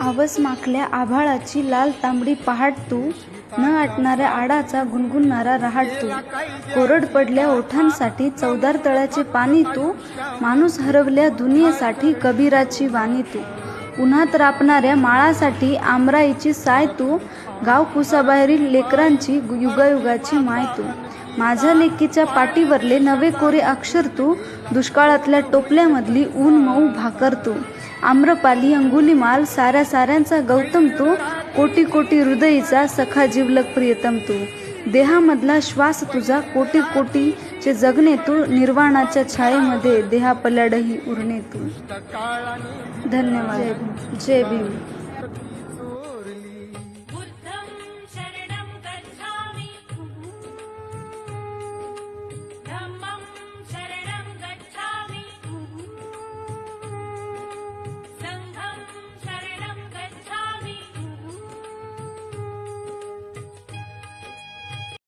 आवस माखल्या आभाळाची लाल तांबडी पहाट तू, न आटणाऱ्या आडाचा गुणगुणणारा रहाट तू, कोरड पडल्या ओठांसाठी चवदार तळ्याचे पाणी तू, माणूस हरवल्या दुनियेसाठी कबीराची वाणी तू, उन्हात रापणाऱ्या माळासाठी आमराईची साय तू, गाव कुसाबाहेरील लेकरांची युगायुगाची माय तू, माझ्या लेकीच्या पाठीवरले नवे कोरे अक्षर तू, दुष्काळातल्या टोपल्यामधली ऊन मऊ भाकर तू, आम्रपाली अंगुलीमाल साऱ्या साऱ्यांचा गौतम तू, कोटी कोटी हृदयीचा सखा जिवलग प्रियतम तू, देहामधला श्वास तुझा कोटी कोटीचे जगणे तू, निर्वाणाच्या छायेमध्ये देहापल्याडही उरणे तू. धन्यवाद. जय भीम.